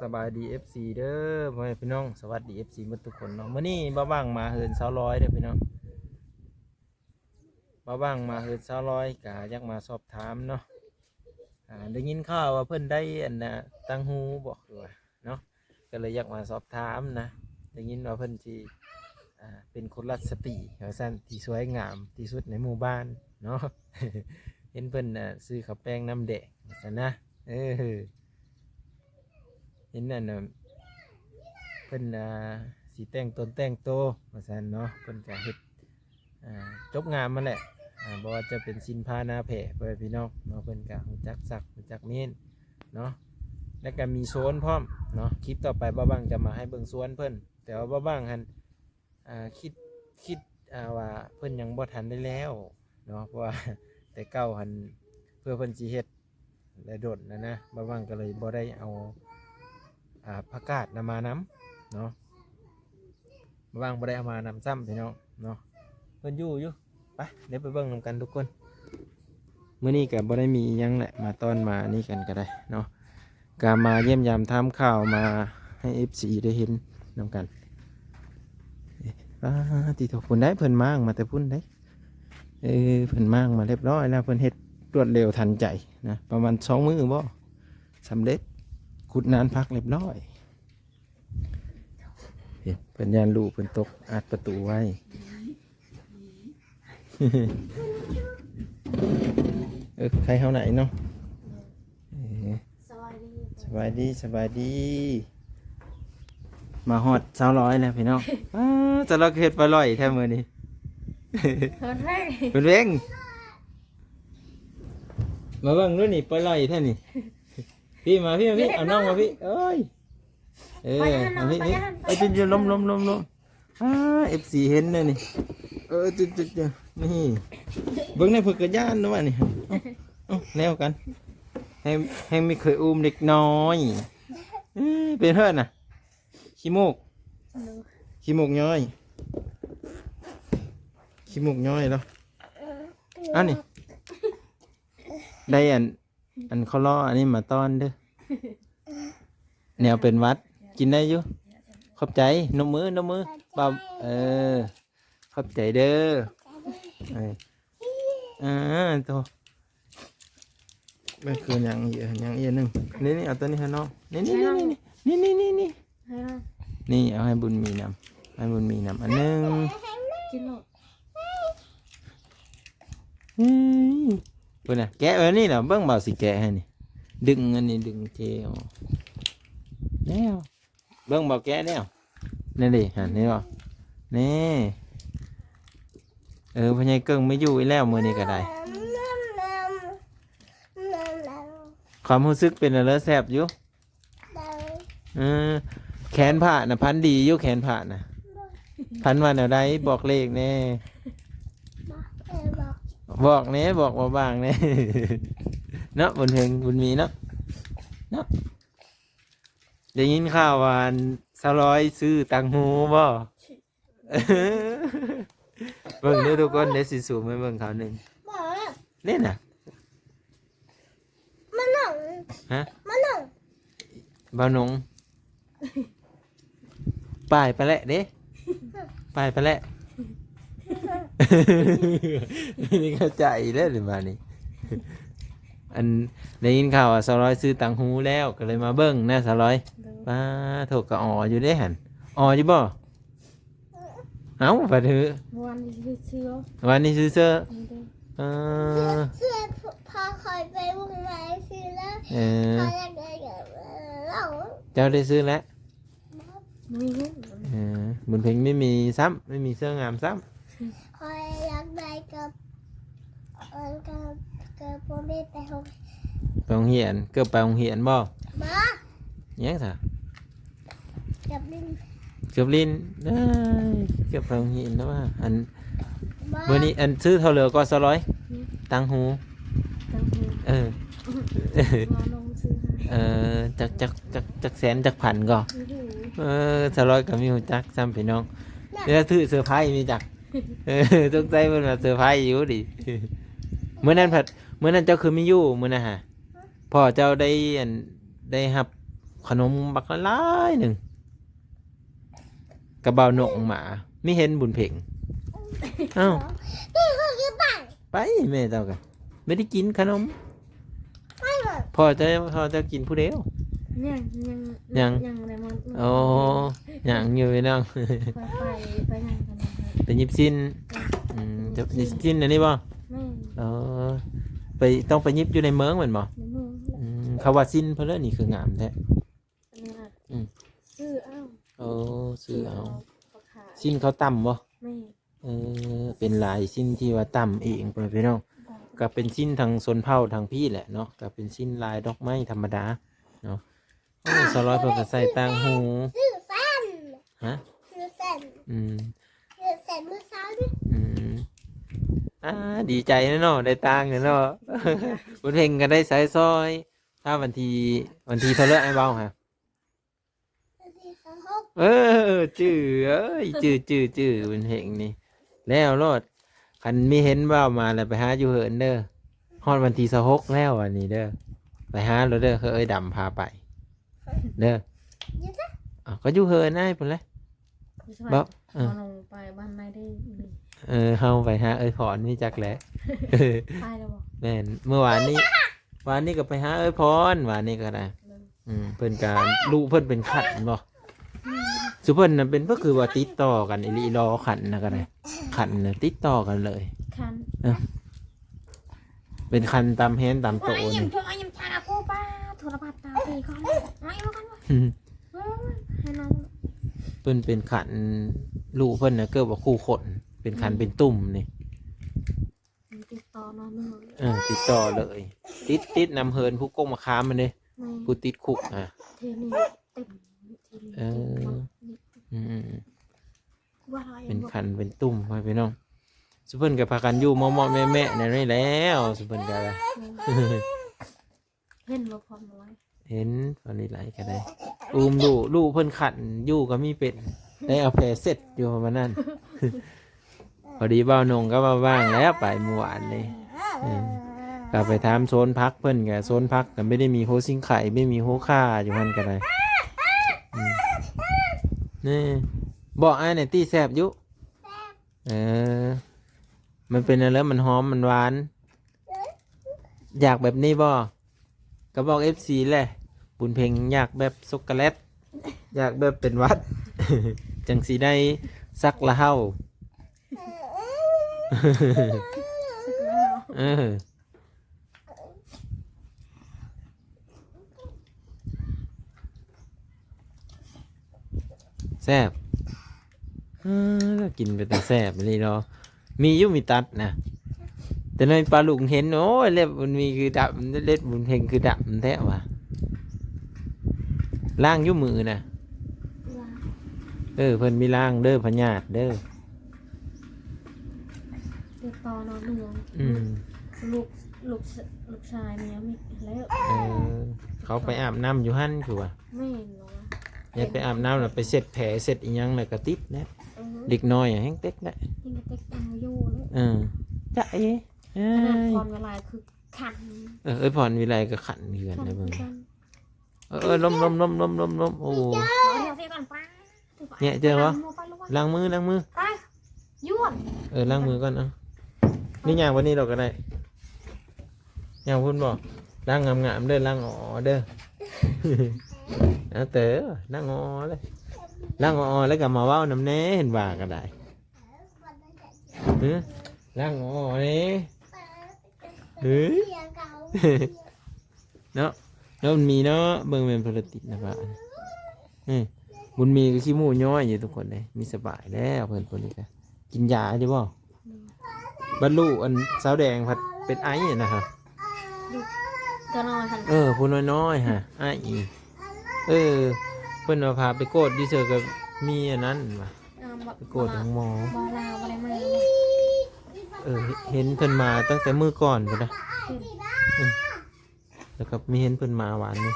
สบายดี FC เด้อพ่อแม่พี่น้องสวัสดี FC หมดทุกคนเนาะมื้อนี้บ่ว่างมาเฮิน200เด้อพี่น้องบ่ว่างมาเฮิน200ก็อยากมาสอบถามเนาะได้ยินข่าวว่าเพิ่นได้อันน่ะตังหูบอกว่าเนาะก็เลยอยากมาสอบถามนะได้ยินว่าเพิ่นสิเป็นคนรักสตรีว่าซั่นที่สวยงามที่สุดในหมู่บ้านเนาะ เห็นเพิ่นซื้อข้าวแป้งน้ำแดงว่าซั่นนะเห็นนั่นเพิ่นสีแต่งตนแต่งโตว่าซั่นเนาะเพิ่นก็เฮ็ดจบงามมาแหละบ่ว่าจะเป็นสินพาหนาแผ่ไปพี่น้องเนาะเพิ่นก็รู้จักซักรู้จักเมีนเนาะแล้วก็มีโซนพร้อมเนาะคลิปต่อไปบ่บังจะมาให้เบิ่งสวนเพิ่นแต่ว่าบ่บังหันคิดว่าเพิ่นยังบ่ทันได้แล้วเนาะเพราะว่าแต่เก่าหันเพื่อเพิ่นสิเฮ็ดและโดดนะบ่บังก็เลยบ่ได้เอาผักกาดนำมาน้ำเนาะว่างบ่ได้เอามานำซ้ำพี่น้องเนาะเพิ่นอยู่ไปเดี๋ยวไปเบิ่งนำกันทุกคนมื้อนี้ก็บ่ได้มีหยังแหละมาตอนมานี่กันก็ได้เนาะก็มาเยี่ยมยามถามข่าวมาให้ FC ได้เห็นนำกันติโตพุ่นได้เพิ่นมางมาแต่พุ่นได้เพิ่นมางมาเรียบร้อยแล้วเพิ่นเฮ็ดรวดเร็วทันใจนะประมาณ2 มื้อบ่สำเร็จขุดนานพักเรียบร้อยเพิ่นยานลูกเพิ่นตกอัดประตูไว้ ใครเฮาไหนเนาะสบายดีมาฮอด200แล้วพี่น้องจะเราเฮ็ดปลาลอยแท้มื้อนี้เพิ่นเร่งมาเบิ่งดูนี่ปลาลอยแท้นี่พี่มาพี่เอาน้องมาพี่เอ้ยเอาพี่ไอ้จุดล้มFC เห็นเลยนี่จุดนี่เบิ่งในเพิ่นก็ย่านเนาะว่านี่แล้วกันให้ไม่เคยอุ้มเด็กน้อยเป็นเฮ็ดน่ะขี้มูกย้อยแล้วอันนี้ได้อันเขาล้ออันนี้มาต้อนเด้อแนวเป็นวัดกินได้อยู่ขอบใจนมมือบ่ขอบใจเด้อตัวไม่คืออย่างเยอะนึงนี่เอาตัวนี้ให้น้องนี่เอาให้บุญมีนำอันนึงกินหรอกเบิ่งน่ะแกะนี่น่ะเบิ่งเบาสิแกะให้นี่ดึงอันนี้ดึงเจลแล้วเบิ่งเบาแกะแล้วนี่ดิหันนี่บ่นี่พ่อใหญ่เกิ้งไม่อยู่อีแล้วมื้อนี้ก็ได้ความรู้สึกเป็นอะไรแซ่บอยู่แขนผ่าน่ะพันดีอยู่แขนผ่าน่ะพันวันอะไรบอกเลขแน่บอกเน่บอกมาบางเน่เนาะบุญเฮงบุญมีเนาะได้ยินข่าวว่า200ซื้อตังหูบ่เบิ่งดูทุกคนเดี๋ยวสิสูงไปเบิ่งเขาหนึ่งเล่นน่ะฮะบ่าวหนงป้ายไปแล้วเด้ป้ายไปแล้วนี่เข้าใจแล้วหรือมานี่อันได้ยินข่าวว่า200ซื้อตังหูแล้วก็เลยมาเบิ่งนะ200ป้าถูกกะอ๋ออยู่ได้หันอ๋ออยู่บ่เอ้าไปเถอะวันนี้ซื้อเสื้อพอคอยไปวงไหนซื้อแล้วพออยากได้กับเราเจ้าได้ซื้อแล้วบุญเพ็งไม่มีซ้ำไม่มีเสื้องามซ้ำคอยอยากได้กับพ่อแม่ไปโรงเรียนเกือบไปโรงเรียนบ่ยังซะเกือบลิ้นเกือบไปโรงเรียนแล้วว่าอันวันนี้อันซื้อเท่าเหลือก็200ตังหูจักแสนจักพันก็200ก็มีหูจักซ้ำพี่น้องเดี๋ยวถือเซอร์ไพรส์มีจักตกใจมันมาเซอร์ไพรส์อยู่ดิเมื่อนั้นเจ้าคือไม่อยู่มื้อนะฮะพ่อเจ้าได้หับ ขนมบักละลายหนึ่งกระเบาหนงหมาไม่เห็นบุญเพ่งเอ้า พี่เขากินบ้าง ไปแม่เจ้ากันไม่ได้กินขนม ไม่เหรอ พอจะกินผู้เดียว ยังอะไรมัน โอ้ยังอยู่ไปนั่ง ไปยังกันนะ เป็นยิบสิ้นจะยิบสิ้นอันนี้บ่ แม่ เออไปต้องไปยิบอยู่ในเมืองเหมือนบ่ ในเมือง เขาว่าสิ้นเพราะเรื่องนี้คืองามแท้ อันนี้ค่ะ อืม ซื้ออ้าว โอ้ซื้อเอา ขาย สิ้นเขาต่ำบ่ แม่ เป็นลายสิ้นที่ว่าต่ำเองไปพี่น้องก็เป็นสิ้นทางชนเผ่าทางพี่แหละเนาะก็เป็นสิ้นลายดอกไม้ธรรมดาเนาะโอ้สร้อยเพิ่นก็ใส่ต่างหู ซื้อแฟน ฮะ ซื้อแฟน อืม ซื้อแฟนเมื่อเช้านี่ อืมดีใจนะเนาะได้ตังค์เนาะ บุญเพ็งก็ได้สายซอย ถ้าวันที่เท่าไรไอ้เบาฮะ ที่เขาหก จื้อเอ้ยจื้อบุญเพ็งนี่แล้วรถคันมีเห็นเบามาแล้วไปหาอยู่เหินเด้อฮอดวันที่26แล้ววันนี้เด้อไปหาเราเด้อเอ้ยดำพาไปเด้อ ยืดซะ ก็อยู่เหินได้พุ่นเลย บ่ บ่ ลงไปบ้านไม่ได้เลย เฮาไปหาพรนี่จักแหละ ไปแล้วบอก แม่นเมื่อวานนี้ก็ไปหาพรวานนี้ก็ได้เพิ่นการลูกเพิ่นเป็นขันบ่สุเพิ่นน่ะเป็นก็คือว่าติดต่อกันอีหลีรอขันนะก็ได้ขันน่ะติดต่อกันเลย คัน เป็นคันตามแฮนตามโต ไอ้ยิ นี่ มเธอไอ้ยิมชากูป้าโทรศัพท์ตาตีก่อนไอ้มากันวะให้น้อง เพิ่นเป็นขันลูกเพิ่นน่ะเกิดว่าคู่ขนเป็นคันเป็นตุ่มนี่ ติดต่อน้องหนึ่ง ติดต่อเลยติดนำเฮินผู้กงมาค้ามันเด้ผู้ติดคุกเทนี่เต็มว่าอะไร เป็นคันเป็นตุ่มไปพี่น้องสุเพิ่นก็พากันอยู่มอๆแม่ๆนั่นนี่แล้วสุเพิ่นก็ เห็นบ่พร้อมไว้ เห็นตอนนี้ไหลก็ได้อุ้มลูกเพิ่นขันอยู่ก็มีเป็ดได้เอาแผลเสร็จอยู่ประมาณนั้น พอดีเบ้านงก็มาบ้างแล้วไปเมื่อวานเลยก็ไปถามโซนพักเพิ่นก็โซนพักก็ไม่ได้มีโฮซิงไข่ไม่มีโฮค่าอยู่หันกันเลยนี่บอกไอ้เนี่ยตีแสบอยู่มันเป็นอะไรมันหอมมันหวานอยากแบบนี้บ่ก็บอก FC แหละบุญเพ็งอยากแบบช็อกโกแลตอยากแบบเป็นวัด จังสีได้สักละเฮา แซ่บก็กินไปแต่แซ่บเลยเนาะมีอยุมีตัดนะแต่ในปลาลุงเห็นโอ้ยเล็บมันมีคือดำเล็บบุญเพ็งคือดำแท้ว่ะล่างอยุ่มือนะเพิ่นมีล่างเด้อพญาตเด้อ ติดต่อน้องหนึ่งลูกชายเนี่ยมีแล้ว เขาไปอาบน้ำอยู่หั่นคือว่า ไม่เห็นหรอ อย่าไปอาบน้ำแล้วไปเสร็จแผลเสร็จอีหยังเลยกระติบนะเด็กน้อยแห้งเต็กนะ ยิ่งกระเต็กอายุแล้ว จะเอ้ ขนาดพรเวลาคือขัน พรวิไลก็ขันเหือนเลยเบิ่งล้มโอ้ เดี๋ยวก่อนป้า เนี่ยเจอวะล้างมือ ไปย้วน ล้างมือก่อนเอานี่อย่างวันนี้เราก็ได้อย่างพูดบอกล้างงามๆเด้อล้างอ๋อเด้อ เอาเต๋อล้างอ๋อเลยล้างอ๋อแล้วก็มาเว้าน้ำแน่เห็นว่าก็ได้ล้างอ๋อนี่เนาะแล้วมันมีเนาะเบิ่งเป็นผลิตนะบ้านบุญมีก็ขี้มูย้อยอยู่ทุกคนเลยมีสบายแล้วเพิ่นคนนี้ก็กินยาได้บ่บรรลุอันสาวแดงผัดเป็นไอ้นะครับ ก็นอนกัน ผู้น้อยๆฮะไอ้เพิ่นมาพาไปโกดดิเซอร์กับมีอันนั้นว่ะไปโกดของหมอ มอลาวอะไรมา เห็นเพิ่นมาตั้งแต่มื้อก่อนพุ่นนะแล้วก็มีเห็นเพิ่นมาหวานนี่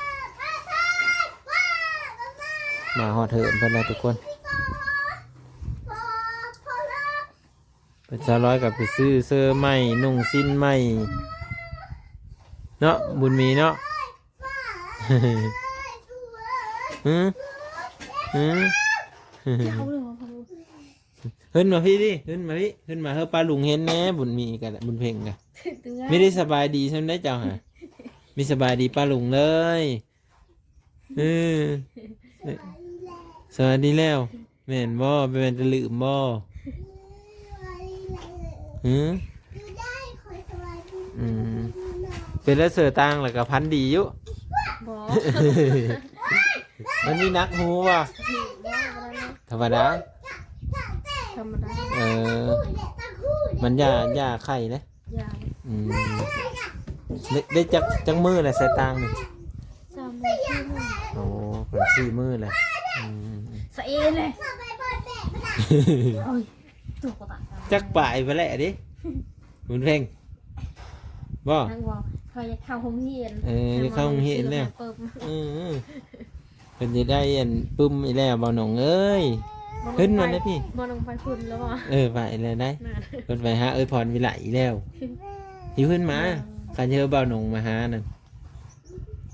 มาฮอดเถินเพิ่นแล้วทุกคนเป็นชาวร้อยกับไปซื้อเสื้อใหม่นุ่งสิ้นใหม่เนาะบุญมีเนาะ ฮึฮึ จะเอาเลยเหรอพ่อลูก ขึ้นมาพี่ดิขึ้นมาพี่ขึ้นมาเฮ้ปลาลุงเห็นแน่บุญมีกันบุญเพ่งกัน เตือน ไม่ได้สบายดีใช่ไหมเจ้าฮะมีสบายดีปลาลุงเลยเออสวัสดีแล้วแม่นบ่เป็นจะลืมบ่หือ อยู่ได้คอยสบายดี อืมเป็นแล้วเสือตังแล้วก็พันดีอยู่ บอ มันมีนักหูป่ะธรรมดา ธรรมดา เออ คู่เนี่ยตาคู่เนี่ย มันยาไข่นะ ยาย อืมได้จักมือแหละใส่ตังนี่ สามมือที่หนึ่ง โอ้เป็นสี่มือเลยอืม สะเอเลย สบายเปิดแบะมา โอ้ยตัวกระตัก จักป่ายไปแหละดิบุญเพ่งบ่ นั่งบอกเขาจะเข้าห้องเรียน จะเข้าโรงเรียนแล้ว เปิบ เป็นจะได้อันปึ้มอีแล้วบ่หนองเอ้ย ขึ้นมาเลยพี่ บอลลงไปฝุ่นแล้วบ่ ไปเลยได้ น่ะ รถไฟหาพรวิไลอีแล้วหิวขึ้นมาการเจอบ่าวหนองมาหานั่น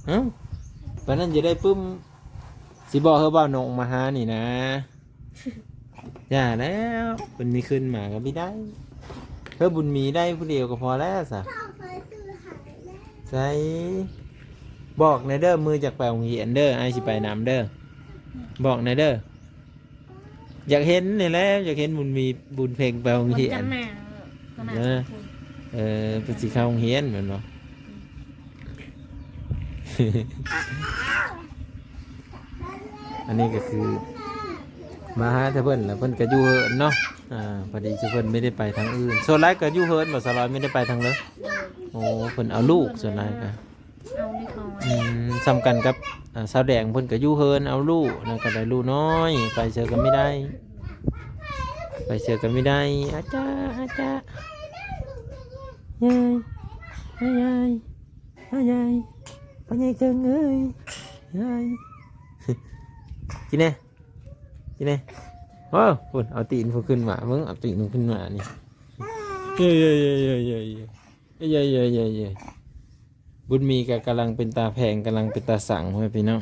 เอ้าปานนั้นจะได้ปึ้มสิบอกบ่าวหนองมาหานี่นะอย่าแล้วบุญมีขึ้นมาก็ไม่ได้บุญมีได้ผู้เดียวก็พอแล้วสะ พ่อเคยซื้อหายแล้ว ใส่บอกในเด้อมือจากไปโรงเรียนเด้อไอ้สิไปนำเด้อบอกในเด้ออยากเห็นนี่แหล้วอยากเห็นบุญมีบุญเพลงไปโรง วัน เรีย จั น นทร์หน้าก็น่าจะฝุ่น เป็นสิเข้าโรงเรียนเหมือนบ่ อันนี้ก็คือมาหาเพิ่นแล้วเพิ่นก็อยู่เฮิร์นเนาะพอดีเพิ่นไม่ได้ไปทางอื่นส่วนหลายก็อยู่เฮิร์นบ่สลอยไม่ได้ไปทางเลยโอ้เพิ่นเอาลูกส่วนหลายก็ เอาเล็กน้อย ซ้ำกันกับสาวแดงเพิ่นก็อยู่เฮิร์นเอาลูกแล้วก็ได้ลูกน้อยไปเจอกันไม่ได้ไปเจอกันไม่ได้อาจารย์อาจารย์ยายยายพ่อใหญ่เกิงเอ้ยยายกินแน่กินแน่โอ้พุ่นเอาตีนพุ่นขึ้นมามึงเอาตีนพุ่นขึ้นมานี่เย้บุญมีก็กำลังเป็นตาแพงกำลังเป็นตาสั่งไว้พี่น้อง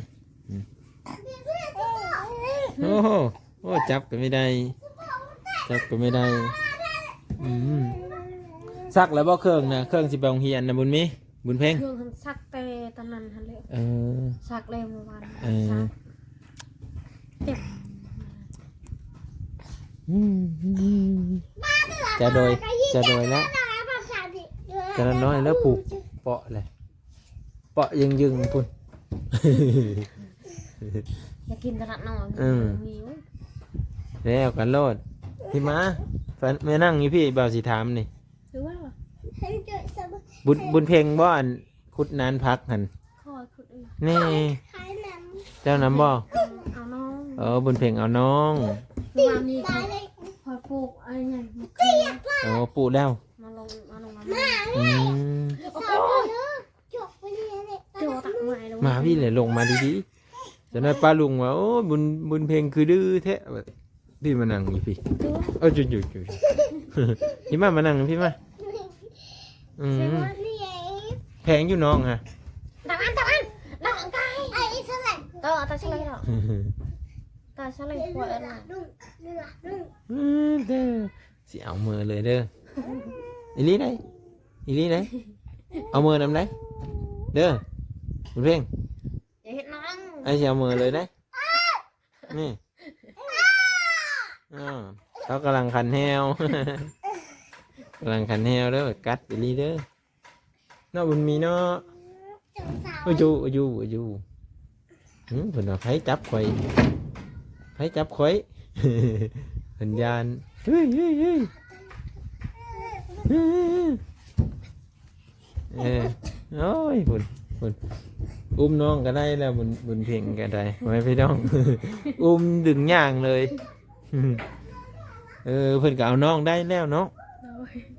โอ้โหจับก็ไม่ได้จับก็ไม่ได้ซักแล้วบ่เครื่องนะเครื่องสิไปโรงเรียนนะบุญมีบุญเพ่ง เครื่องซักแต่ตอนนั้นทันเลย ซักเลยเมื่อวานซักเต็ม จะโดยแล้วจะน้อยแล้วปลูกเปาะเลยเปาะยึงพุ่น อยากกินตลาดน้อยหิว แล้วกันโลดพี่มาแฟนแม่นั่งอยู่พี่บ่าวสิถามนี่ หรือว่า ให้เกิดสบาย บุญเพ่งบ่อันคุดนานพักหัน คอยคุดเอง นี่ หายน้ เจ้าน้ำบ่ เอาน้อง บุญเพ่งเอาน้อง เมื่อวานนี้ ำตายเลย คอยปลูกอะไรไงมะเขือ ปลูกแล้ว มาลงน้ำ อืม สาวเนอะจกไปเนี่ยเนี่ย เดี๋ยวตักใหม่ลง มาพี่เลยลงมาดีๆจะได้ป้าลุงว่าโอ้บุญเพ่งคือดื้อแท้พี่มานั่งอยู่พี่จุดพี่มานั่งพี่มาอื ใช่ ม ว่านี่ไง แพงอยู่น้องฮะ ดังอันไก่ ไอ้สลัด ตาเฉลยหรอตาเฉลยปวดอะไร ดุ้งเนื้อดุ้ง เด้อสิเอามือเลยเด้ออีลี่ได้เอามือนำได้เด้อบุญเพ่ง อย่าเห็นน้อง ไอ้สิเอามือเลยได้นี่เขากำลังขันแฮว กำลังขันแฮวเด้อกัดอีลี่เด้อเนาะบุญมีเนาะ จังสาว อยู่เพิ่นว่าไผจับข่อยเพิ่นยานเฮ้ยโอ้ยพุ่นอุ้มน้องก็ได้แล้วบุญเพ่งก็ได้ไว้พี่น้อง อุ้มดึงย่างเลยเพิ่นก็เอาน้องได้แล้วเนาะ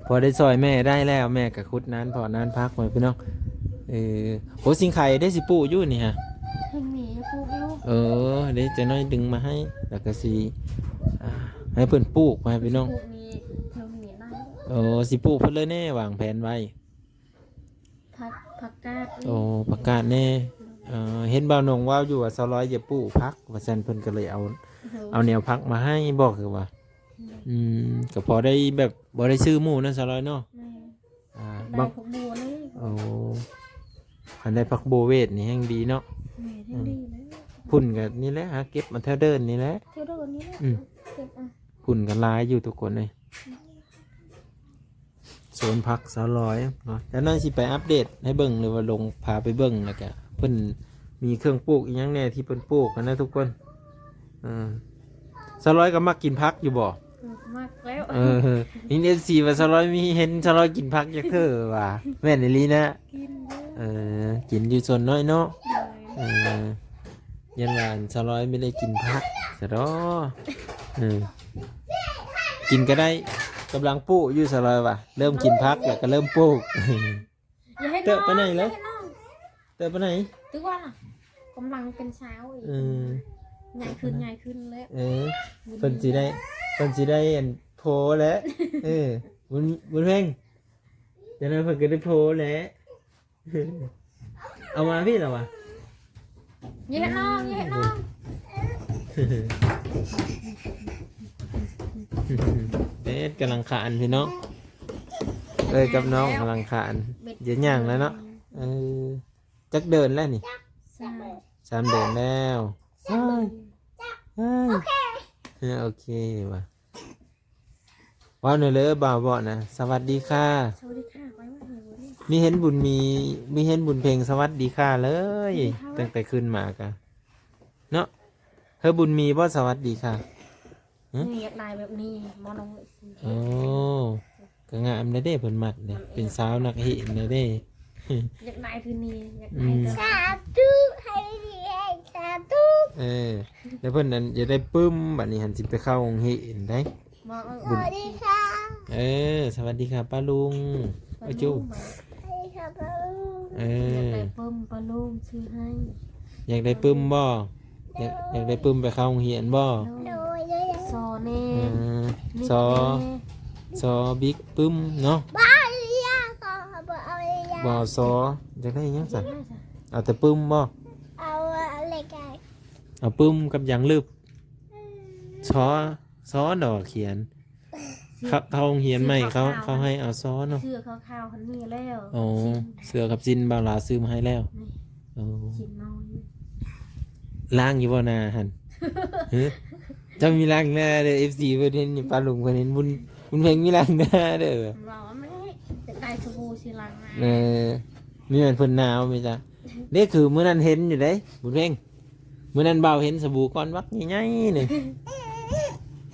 พอได้ซอยแม่ได้แล้วแม่ก็คุดนั้นพอนานพักไว้พี่น้องโหสิงไข่ได้สิปูอยู่นี่ฮะ ให้หมีปลูกอยู่ เดี๋ยวจะน้อยดึงมาให้แล้วก็สิให้เพิ่นปลูกมาพี่น้อง ปลูกมีเธอมีได้ สิปลูกเพิ่นเลยแน่วางแผนไว้ ผักกาด ประกาศแน่ เห็นบ่าวนงว่าวอยู่ว่า200จะปลูกพักว่าซั่นเพิ่นก็เลยเอาแนวพักมาให้บอกคือว่าก็พอได้แบบบ่ได้ซื้อหมู่นะ200เนาะ แม่ บา ได้ ง พวกบัวเลย โอ้คันได้พักโบเวทนี่แห่งดีเนาะ แม่ทั้งดีเลย พุ่นก็นี่แหละหาเก็บมาแถวเดินนี่แหละ เที่ยวเดินนี้แหละเก็บอ่ะ พุ่นกันหลายอยู่ทุกคนเลยโซนพัก200เนาะแล้วนั่นสิไปอัปเดตให้เบิ่งหรือว่าลงพาไปเบิ่งแล้วก็เพิ่นมีเครื่องปลูกอีกอย่างแน่ที่เพิ่นปลูกกันนะทุกคน200ก็มักกินพักอยู่บ่ มากแล้ว นี่เอฟซีว่า200มีเห็น200กินพักจักเด้อว่าแม่นอีหลีนะ กินเยอะ กินอยู่ส่วนน้อยเนาะ เลย ยันหวาน200ไม่ได้กินพักซะดอกินก็ได้กำลังปลูกอยู่200ว่ะเริ่มกินพักแล้วก็เริ่มปลูก อย่าให้ เตอะไปไหนเลย อย่าให้อง เติบไปไหน ตึกว่าล่ะกำลังเป็นเช้าอีก เออ ใหญ่ขึ้นใหญ่ขึ้นแล้ว เพิ่นสิได้อันโพแล้วบุญเพ่งเดี๋ยวนั้นเพิ่นก็ได้โพแล้ว เอามาพี่เหรอวะ อย่าให้น้องอย่าให้น้อง เอ๊ะกำลังขานพี่น้องเลยกับน้องกำลังขานเดี๋ยวย่างแล้วเนาะจักเดินแล้วนี่ สาม 3เดินแล้วโอเคว่ะว้าวหน่อยเลยบ่าวบอกนะสวัสดีค่ะ สวัสดีค่ะไว้ว่าเหวนี่ มีเห็นบุญเพลงสวัสดีค่ะเลยตั้งแต่ขึ้นมากะเนาะเธอบุญมีบ่สวัสดีค่ะ นี่อยากได้แบบนี้มองลงเลยสิ โอ้ก็งามเลยเด้เพิ่นมักเนี่ยเป็นสาวนักเห็นเลยเด้ อยากได้คือนี่อยากได้ก็ สาธุให้ดีให้สาธุ แล้วเพิ่นนั้นจะได้ปึ้มบัดนี้หันสิไปเข้าโรงเห็นได้ มอง สวัสดีค่ะ สวัสดีค่ะป้าลุงป้าจุ๊บ สวัสดีค่ะพ่อ อยากได้เพิ่มปลาลูกซื้อให้ อยากได้ปึ้มบ่อยากได้ปึ้มไปเข้าโรงเรียนบ่ โดยเลย ซอเน่ ซอบิ๊กปึ้มเนาะ บ้าเรียขอบอกเอาเรีย บ่ซออยากได้หยังสั่นเอาแต่ปึ้มบ่ เอาอะไรกัน เอาปึ้มกับหยังลึบซอดอกเขียนเข้าโรงเรียนใหม่เขาให้เอาซอเนาะ เสื้อขาวๆคันนี้แล้ว อ๋อเสื้อกับจินบ่าวหลาซื้อมาให้แล้วโอ้ กินน้อย ล้างอยู่บ่นาหั่น ฮะจะมีล้างหน้าเด้อ FC เพิ่นเห็นนี่ป้าลุงเพิ่นเห็นบุญเพลงมีล้างหน้าเด้อ เราไม่จะได้สบู่สีลังนะ มีเหมือนเพิ่นหนาวไหมจ๊ะนี่คือมื้อนั้นเห็นอยู่เด้บุญเพลงมื้อนั้นบ่าวเห็นสบู่ก้อนวักใหญ่ๆนี่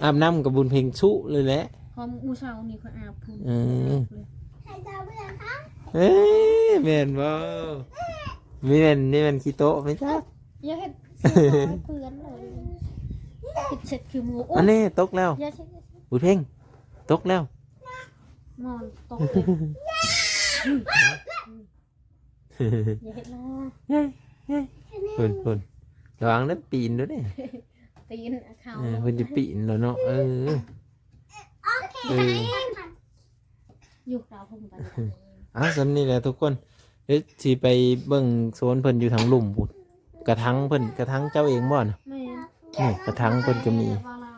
อาบน้ำกับบุญเพลงชุเลยแหละ พอมูเช้านี่เขาอาบพุ่น ใครจะเอาไปไหนคะ เอ้ยแม่นบ่มีแม่นนี่แม่นขี้โต๊ะไหมจ๊ะ อย่าเห็ดเสื้อน้อยเปื้อนเลยติดเช็ดคือหมู อันนี้ตกแล้ว อย่าเช็ด บุญเพลงตกแล้ว นอนตกเลยอย่าเห็ดน้อ เพิ่นระวังนั้นปีนด้วยเด้ ตีนเขา เพิ่นจะปีนแล้วเนาะอยู่ดาวพุ่งไป สำนี่แหละทุกคนเดี๋ยวสิไปเบิ่งโซนเพิ่นอยู่ทางลุ่มพุ่นกระทังเพิ่นกระทังเจ้าเองบ่น่ะ ไม่ นี่กระทังเพิ่นก็มี บัวแล้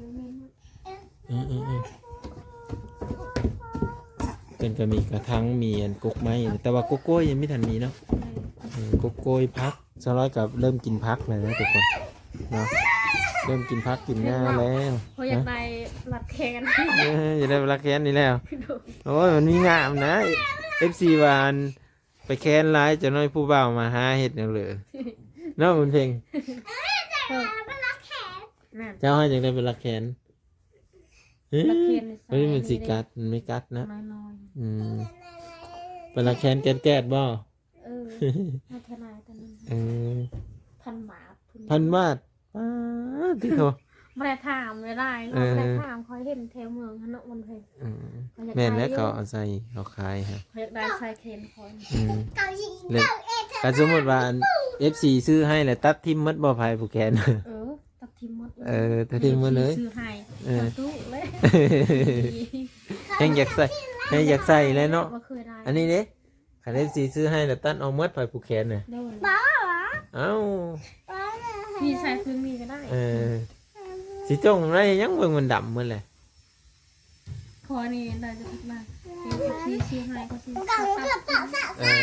วเพิ่นก็มีกระทังมีอันกกไม้แต่ว่าโกโก้ยังไม่ทันมีเนาะโกโก้พักสร้อยกับเริ่มกินพักเลยนะทุกคนเนาะเริ่มกินพักกินหน้าแล้ว เพราะอยากได้หลัดแขน อย่าได้เวลาแค้นนี่แล้วโอ้ยมันมีงามนะ FC วานไปแค้นร้ายจะน้อยผู้บ่าวมาหาเห็ดอย่างเลยเนาะคุณเพลงเจ้าให้จังได้เป็นรักแค้นเฮ้ยมันสิกัดมันไม่กัดนะ น้อย เป็นรักแค้นแก๊ดบ่ พัฒนาตอนนั้น พันบาท พันบาทที่เขา ไม่ได้ถามไม่ได้ไม่ได้ถามคอยเห็นแถวเมืองฮานมันเพลง แม่นแล้วเขาเอาใส่เขาขายฮะ เขาอยากได้ใส่เคนคอย เกาหลี เลยการสมมติว่า FC ซื้อให้แล้วตัดทิมมัดบ่ภายผู้แขน ตัดทิมหมด ตัดทิมหมดเลย ซื้อให้ตู้เลย ยังอยากใส่แล้วเนาะ เคยได้ อันนี้เด้ คัน FC ซื้อให้แล้วตัดเอาหมดไปผูกแขนน่ะ โดน บ้าเหรอ เอ้า บ้าเลย พี่ใส่คืนมีก็ได้ สิจ้องได้ยังเบิ่งมันดำหมดเลย คอนี่ได้จะทุกมาเอฟซีซื้อให้ก็ซื้อ กัง ตั เกือบ ด ต่อสะสาย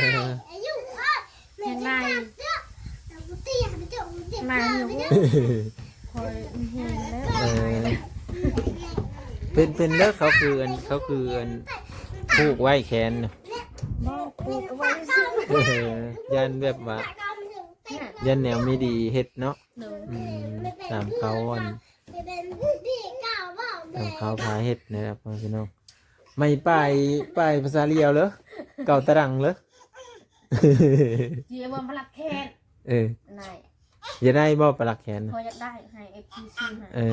อายุอ่ะแม่ได้เจ้าแต่กูตีหันเจ้าเจ็บ มา ตา อยู่ ไปเจ้า คอยเห็นแล้ว เป็นเลิกเขาคืออันผูกไว้แขนน่ะ บอกผูกเอาไว้ซื้อ ยันแบบว่ายันแนวไม่ดีเฮ็ดเนาะ เดิน ตามเขาอัน เป็นพี่เก่าเปล่า ตามเขาพาเฮ็ดนะครับพี่น้องไม่ไปภาษาเลียวเหรอเก่าตะรังเหรอ เจียบมันพลักแคน เออ ไหน อย่าได้บ่ปลักแขน พ น่ะ อจะได้ให้เอฟซีซื้อให้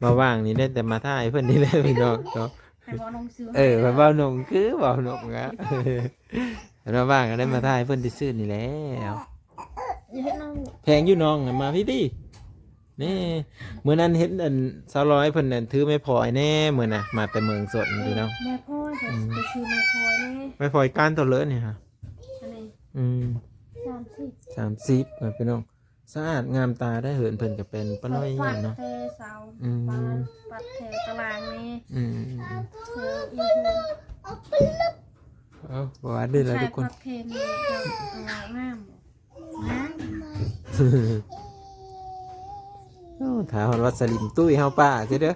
มาว่างนี่ได้แต่มาท่ายเพิ่นนี่แหละพี่น้องเนาะ ให้บอน้องซื้อ มาเว้าหนงคือเว้าหนงอ่ะมาว่างก็ได้มาท่ายเพิ่นที่ซื้อนี่แหล้ว อย่าให้น้อง แพงอยู่น้องน่ะมาพี่ดินี่มื้อนั้นเห็นอัน200เพิ่นนั่นถือไม้พลอยแน่มื้อน่ะมาแต่เมืองสดนี่พี่น้อง แม่พ่อยไปซื้อแม่พ่อยแน่ ไม้พลอยก้านตัวเลอะนี่ฮะ อันนี้ 30ครับพี่น้องสะอาดงามตาได้เหินเพิ่นก็เป็นป้าน้อย ปัด เนาะ เทเสาปัดเทตารางนี้ อืม เทอีเทิร์น เอาว่าได้แล้วทุกคน ปัดเทมีจะงามนะ โอ้ถามว่าสลิมตุ้ยเฮาป้าใช่เด้อ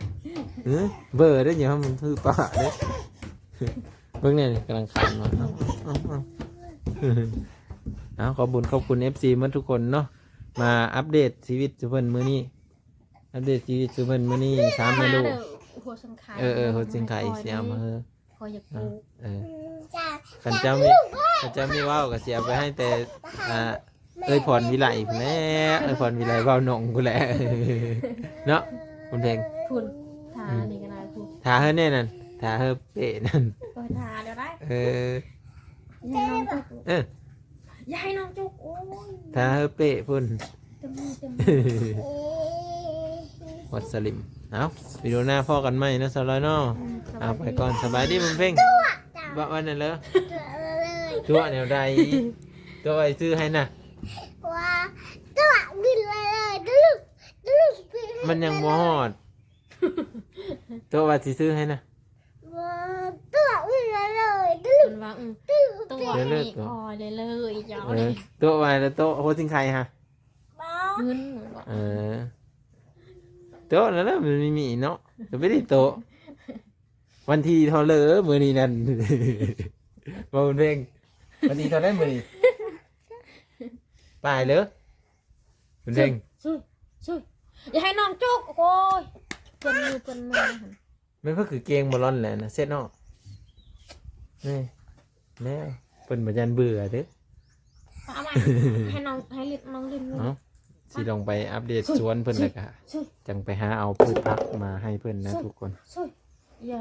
เบอร์ได้อยังมันคือป้าเด้อเบิ่งเนี่ยกำลังขานมาเอาขอบุญขอบคุณ FC มาทุกคนเนาะมาอัปเดตชีวิตสุเพิ่นมื้อนี้อัปเดตชีวิตสุเพิ่นมื้อนี้3เมนู หัวสังขาร หัวสิงไข่เสียมาเฮอ พออยากปลูก คันเจ้ามีว่าวก็เสียไปให้แต่เอ้ยพรวิไลพุ่นแหละเอ้ยพรวิไลว่าวหนงพุ่นแหละเนาะคุณเพลง คุณทานี่ก็ได้คุณ ทาเฮอแน่นั่นทาเฮอเป๊ะนั่น ก็ทาเดี๋ยวได้ อย่าให้น้องจุกโอ้ย ทาเฮอเป๊ะพุ่น เต็มเต็ม วัดสลิมเอาวิดีโอหน้าพ่อกันไหมนะสลอยเนาะเอาไปก่อนสบายดีมึงเพ่งว่าวันนั้นเลยตัวแนวใดตัวไอ้ซื้อให้น่ะ ว่าตัวบินเลยดึกมันยังมอดตัวว่าสิซื้อให้น่ะ ว่าตัวบินเลยดึก มันว่า ดึก ตัวนี้พอเลยเลยยาวเลย ตัวว่าแล้วตัวโหสิงไข่ฮะ บ้า เงิน ตัวแล้วนะมันไม่มีเนาะจะไม่ได้โตวันที่เท่าเลยมือนี้นั่นมาบุญเพ่งวันที่เท่าได้มือนี้ไปเลยบุญเพ่ง ช่วยอย่าให้น้องจุกโอ้ยเป็นมือเป็นมือ มันก็คือเกงบอลลอนแหละนะเซ็ตเนาะนี่แล้วเป็นเหมือนยันเบื่อเด้อ เอามาให้น้องให้ลิบน้องลิบ เนาะสิลองไปอัปเดตสวนเพิ่นเลยค่ะจังไปหาเอาพืชผักมาให้เพิ่นนะทุกคน ช่วยอย่า